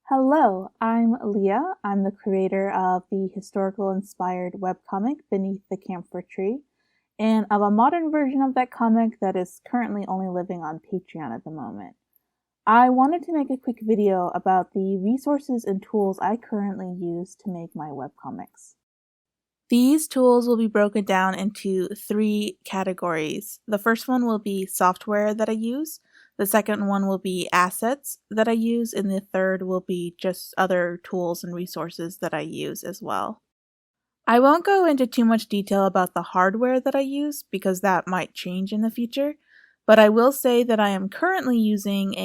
Hello, I'm Leah. I'm the creator of the historical-inspired webcomic Beneath the Camphor Tree, and of a modern version of that comic that is currently only living on Patreon at the moment. I wanted to make a quick video about the resources and tools I currently use to make my webcomics. These tools will be broken down into 3 categories. The first one will be software that I use. The second one will be assets that I use, and the third will be just other tools and resources that I use as well. I won't go into too much detail about the hardware that I use because that might change in the future, but I will say that I am currently using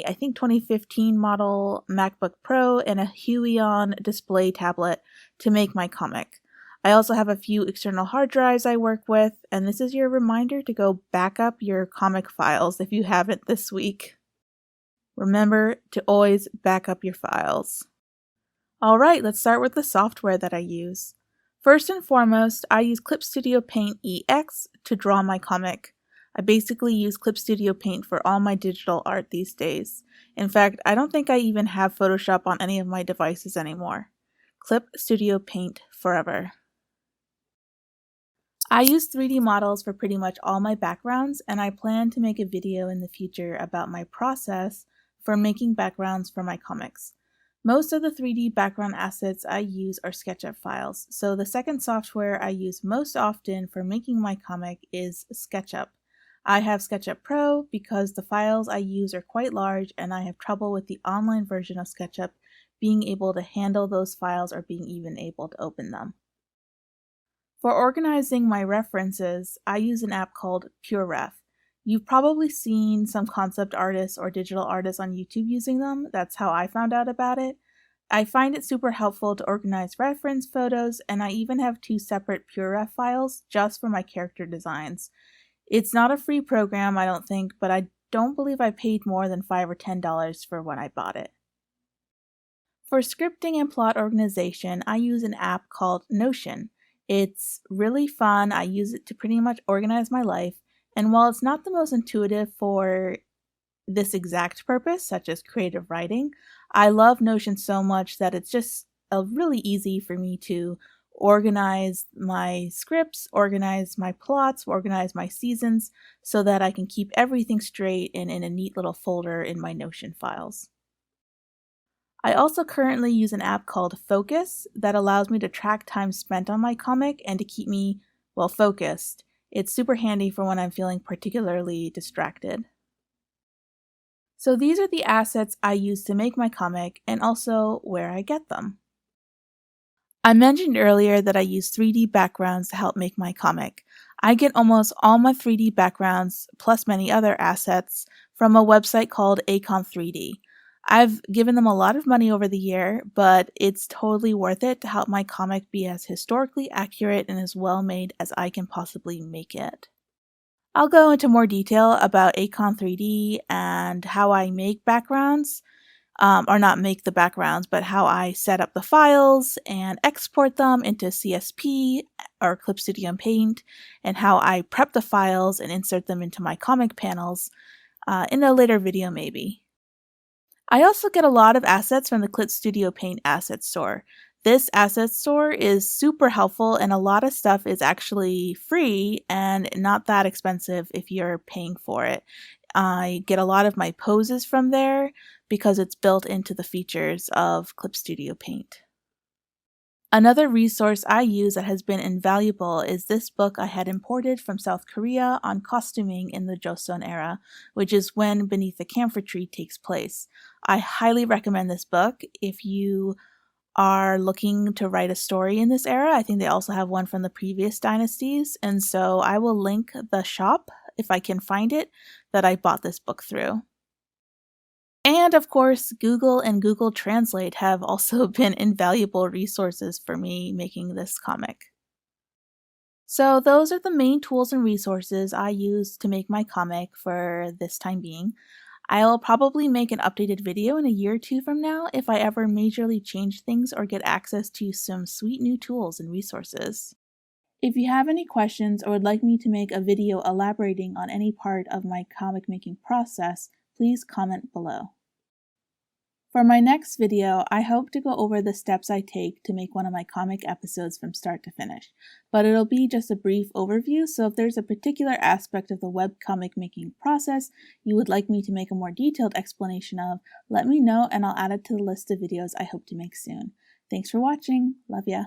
I think 2015 model MacBook Pro and a Huion display tablet to make my comic. I also have a few external hard drives I work with, and this is your reminder to go back up your comic files if you haven't this week. Remember to always back up your files. Alright, let's start with the software that I use. First and foremost, I use Clip Studio Paint EX to draw my comic. I basically use Clip Studio Paint for all my digital art these days. In fact, I don't think I even have Photoshop on any of my devices anymore. Clip Studio Paint forever. I use 3D models for pretty much all my backgrounds, and I plan to make a video in the future about my process for making backgrounds for my comics. Most of the 3D background assets I use are SketchUp files, so the second software I use most often for making my comic is SketchUp. I have Sketchup Pro because the files I use are quite large and I have trouble with the online version of SketchUp being able to handle those files or being even able to open them. For organizing my references, I use an app called PureRef. You've probably seen some concept artists or digital artists on YouTube using them. That's how I found out about it. I find it super helpful to organize reference photos, and I even have 2 separate PureRef files just for my character designs. It's not a free program, I don't think, but I don't believe I paid more than $5 or $10 for when I bought it. For scripting and plot organization, I use an app called Notion. It's really fun. I use it to pretty much organize my life, and while it's not the most intuitive for this exact purpose, such as creative writing, I love Notion so much that it's just really easy for me to organize my scripts, organize my plots, organize my seasons, so that I can keep everything straight and in a neat little folder in my Notion files. I also currently use an app called Focus that allows me to track time spent on my comic and to keep me, focused. It's super handy for when I'm feeling particularly distracted. So these are the assets I use to make my comic and also where I get them. I mentioned earlier that I use 3D backgrounds to help make my comic. I get almost all my 3D backgrounds, plus many other assets, from a website called Acon3D. I've given them a lot of money over the year, but it's totally worth it to help my comic be as historically accurate and as well made as I can possibly make it. I'll go into more detail about Acon3D and how I make backgrounds, or not make the backgrounds, but how I set up the files and export them into CSP or Clip Studio Paint, and how I prep the files and insert them into my comic panels in a later video maybe. I also get a lot of assets from the Clip Studio Paint Asset Store. This asset store is super helpful, and a lot of stuff is actually free and not that expensive if you're paying for it. I get a lot of my poses from there because it's built into the features of Clip Studio Paint. Another resource I use that has been invaluable is this book I had imported from South Korea on costuming in the Joseon era, which is when Beneath the Camphor Tree takes place. I highly recommend this book if you are looking to write a story in this era. I think they also have one from the previous dynasties, and so I will link the shop, if I can find it, that I bought this book through. And of course, Google and Google Translate have also been invaluable resources for me making this comic. So those are the main tools and resources I use to make my comic for this time being. I'll probably make an updated video in a year or 2 from now if I ever majorly change things or get access to some sweet new tools and resources. If you have any questions or would like me to make a video elaborating on any part of my comic making process, please comment below. For my next video, I hope to go over the steps I take to make one of my comic episodes from start to finish, but it'll be just a brief overview, so if there's a particular aspect of the webcomic making process you would like me to make a more detailed explanation of, let me know and I'll add it to the list of videos I hope to make soon. Thanks for watching. Love ya.